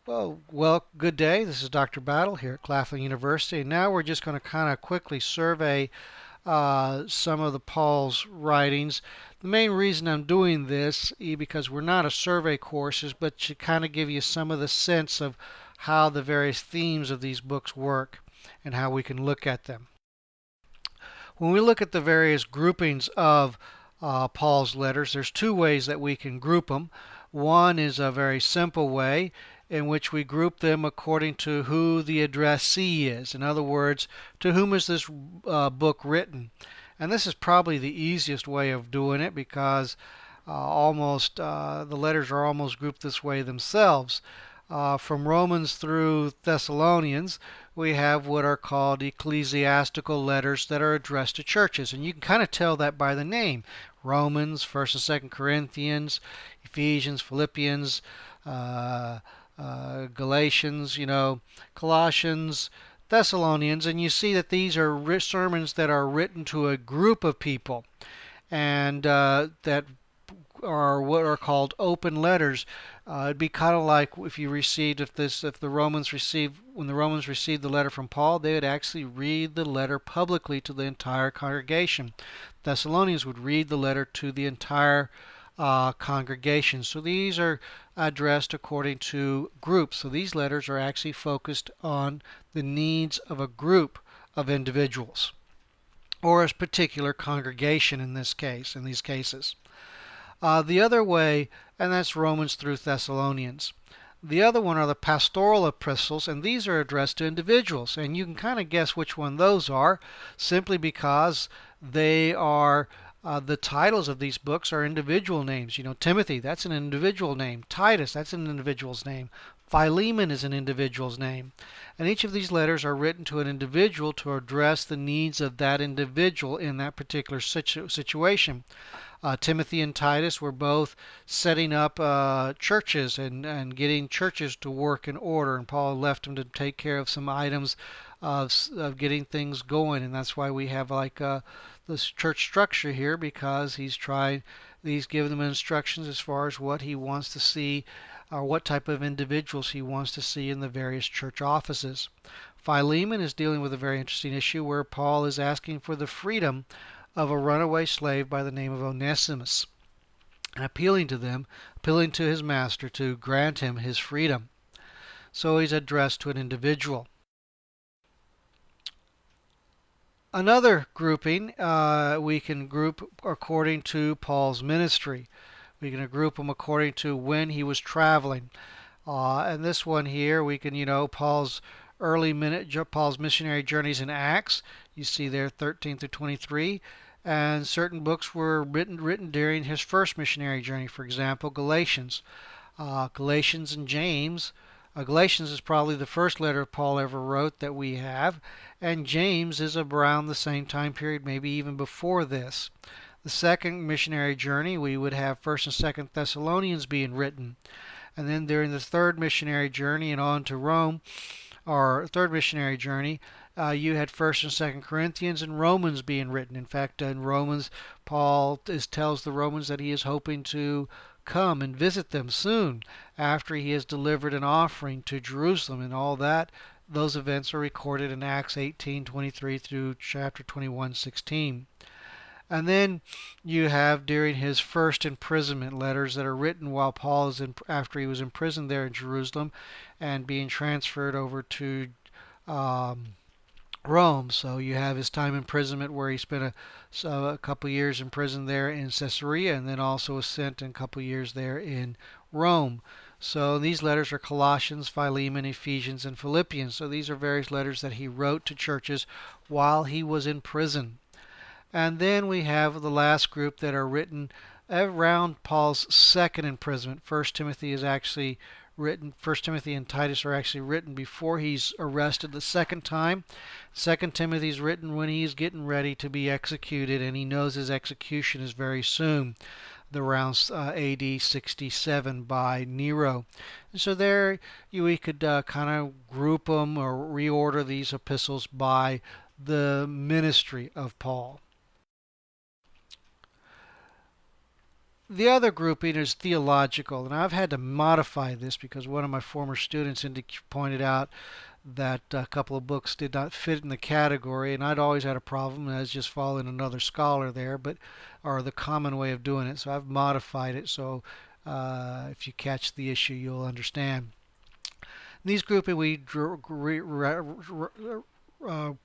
Well, good day. This is Dr. Battle here at Claflin University. And now we're just going to kind of quickly survey some of the Paul's writings. The main reason I'm doing this is because we're not a survey courses, but to kind of give you some of the sense of how the various themes of these books work and how we can look at them. When we look at the various groupings of Paul's letters, there's two ways that we can group them. One is a very simple way in which we group them according to who the addressee is. In other words, to whom is this book written? And this is probably the easiest way of doing it because the letters are almost grouped this way themselves. From Romans through Thessalonians, we have what are called ecclesiastical letters that are addressed to churches. And you can kind of tell that by the name. Romans, 1st and 2nd Corinthians, Ephesians, Philippians, Galatians, Colossians, Thessalonians, and you see that these are sermons that are written to a group of people and that are what are called open letters. It'd be kind of like if the Romans received, when the Romans received the letter from Paul, they would actually read the letter publicly to the entire congregation. Thessalonians would read the letter to the entire congregation. So these are addressed according to groups. So these letters are actually focused on the needs of a group of individuals or a particular congregation in these cases. The other way, and that's Romans through Thessalonians. The other one are the pastoral epistles, and these are addressed to individuals. And you can kind of guess which one those are simply because they are the titles of these books are individual names. Timothy, that's an individual name. Titus, that's an individual's name. Philemon is an individual's name. And each of these letters are written to an individual to address the needs of that individual in that particular situation. Timothy and Titus were both setting up churches and getting churches to work in order, and Paul left them to take care of some items of getting things going, and that's why we have this church structure here, because he's giving them instructions as far as what he wants to see or what type of individuals he wants to see in the various church offices. Philemon is dealing with a very interesting issue where Paul is asking for the freedom of a runaway slave by the name of Onesimus and appealing to his master to grant him his freedom. So he's addressed to an individual. Another grouping we can group according to Paul's ministry. We can group them according to when he was traveling. And this one here, we can, Paul's missionary journeys in Acts. You see there 13 through 23. And certain books were written during his first missionary journey. For example, Galatians. Galatians and James. Galatians is probably the first letter Paul ever wrote that we have, and James is around the same time period, maybe even before this. The second missionary journey, we would have 1st and 2nd Thessalonians being written. And then during the third missionary journey and on to Rome, or third missionary journey, you had 1st and 2nd Corinthians and Romans being written. In fact, in Romans, Paul tells the Romans that he is hoping to come and visit them soon after he has delivered an offering to Jerusalem, and all that. Those events are recorded in Acts 18:23 through chapter 21:16. And then you have during his first imprisonment letters that are written while Paul is after he was imprisoned there in Jerusalem and being transferred over to Rome. So you have his time imprisonment where he spent a couple years in prison there in Caesarea, and then also was sent in a couple years there in Rome. So these letters are Colossians, Philemon, Ephesians, and Philippians. So these are various letters that he wrote to churches while he was in prison. And then we have the last group that are written around Paul's second imprisonment. 1 Timothy and Titus are actually written before he's arrested the second time. 2 Timothy is written when he's getting ready to be executed, and he knows his execution is very soon, around AD 67 by Nero. And so there we could kind of group them or reorder these epistles by the ministry of Paul. The other grouping is theological, and I've had to modify this because one of my former students pointed out that a couple of books did not fit in the category, and I'd always had a problem, and I was just following another scholar there, but or the common way of doing it. So I've modified it so if you catch the issue, you'll understand. In these grouping, we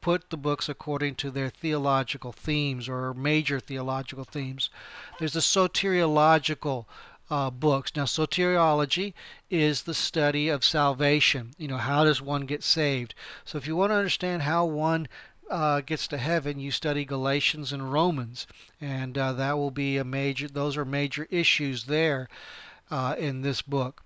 put the books according to their theological themes or major theological themes. There's the soteriological books. Now, soteriology is the study of salvation. You know, how does one get saved? So, if you want to understand how one gets to heaven, you study Galatians and Romans, and that will be a major. Those are major issues there in this book.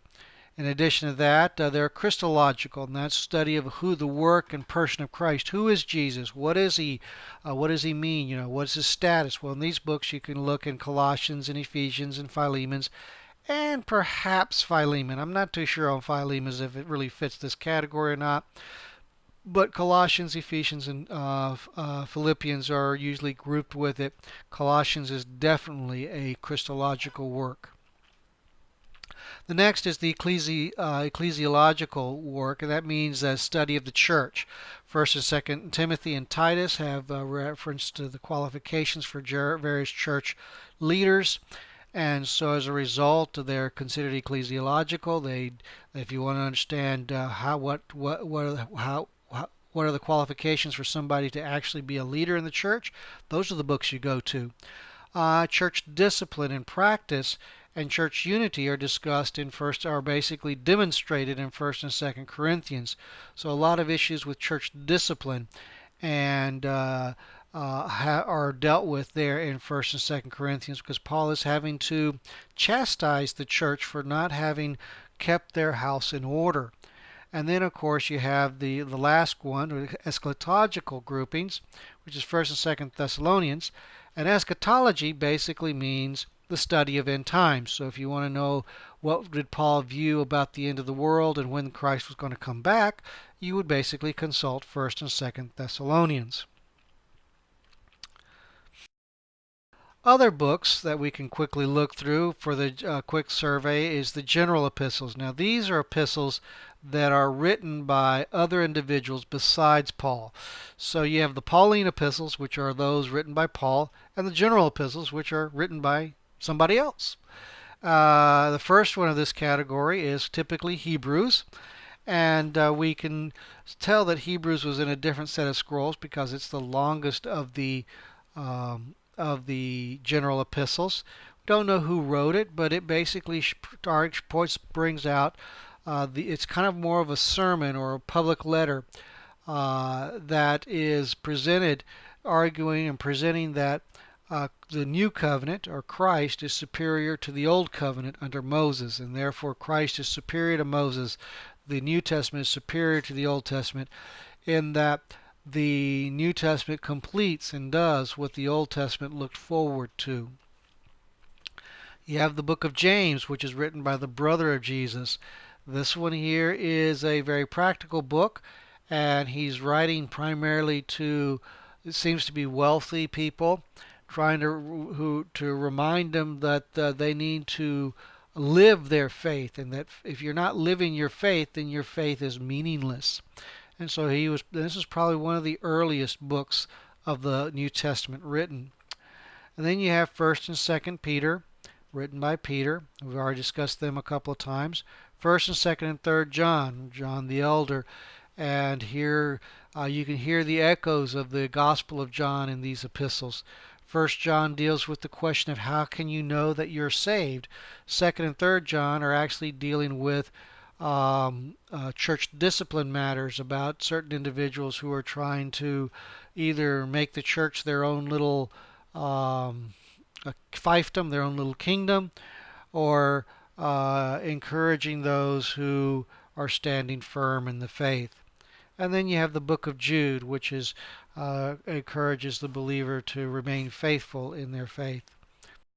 In addition to that, they're Christological, and that's study of who the work and person of Christ. Who is Jesus? What is he? What does he mean? You know, what's his status? Well, in these books, you can look in Colossians and Ephesians and Philemons, and perhaps Philemon. I'm not too sure on Philemon's if it really fits this category or not. But Colossians, Ephesians, and Philippians are usually grouped with it. Colossians is definitely a Christological work. The next is the ecclesiological work, and that means a study of the church. First and Second Timothy and Titus have reference to the qualifications for various church leaders, and so as a result, they're considered ecclesiological. If you want to understand what are the qualifications for somebody to actually be a leader in the church, those are the books you go to. Church discipline and practice and church unity are discussed are basically demonstrated in 1st and 2nd Corinthians. So a lot of issues with church discipline and are dealt with there in 1st and 2nd Corinthians because Paul is having to chastise the church for not having kept their house in order. And then, of course, you have the last one, or eschatological groupings, which is 1st and 2nd Thessalonians. And eschatology basically means the study of end times. So if you want to know what did Paul view about the end of the world and when Christ was going to come back, you would basically consult 1st and 2nd Thessalonians. Other books that we can quickly look through for the quick survey is the general epistles. Now these are epistles that are written by other individuals besides Paul. So you have the Pauline epistles, which are those written by Paul, and the general epistles, which are written by somebody else. The first one of this category is typically Hebrews, and we can tell that Hebrews was in a different set of scrolls because it's the longest of the general epistles. Don't know who wrote it, but it basically brings out it's kind of more of a sermon or a public letter that is presented, arguing and presenting that the new covenant, or Christ, is superior to the old covenant under Moses, and therefore Christ is superior to Moses. The New Testament is superior to the Old Testament in that the New Testament completes and does what the Old Testament looked forward to. You have the book of James, which is written by the brother of Jesus. This one here is a very practical book, and he's writing primarily to, it seems to be wealthy people, trying to remind them that they need to live their faith, and that if you're not living your faith, then your faith is meaningless. And so this is probably one of the earliest books of the New Testament written. And then you have 1st and 2nd Peter, written by Peter. We've already discussed them a couple of times. 1st and 2nd and 3rd John, John the Elder. And here you can hear the echoes of the Gospel of John in these epistles. 1st John deals with the question of how can you know that you're saved. 2nd and 3rd John are actually dealing with church discipline matters about certain individuals who are trying to either make the church their own little fiefdom, their own little kingdom, or encouraging those who are standing firm in the faith. And then you have the book of Jude, which encourages the believer to remain faithful in their faith.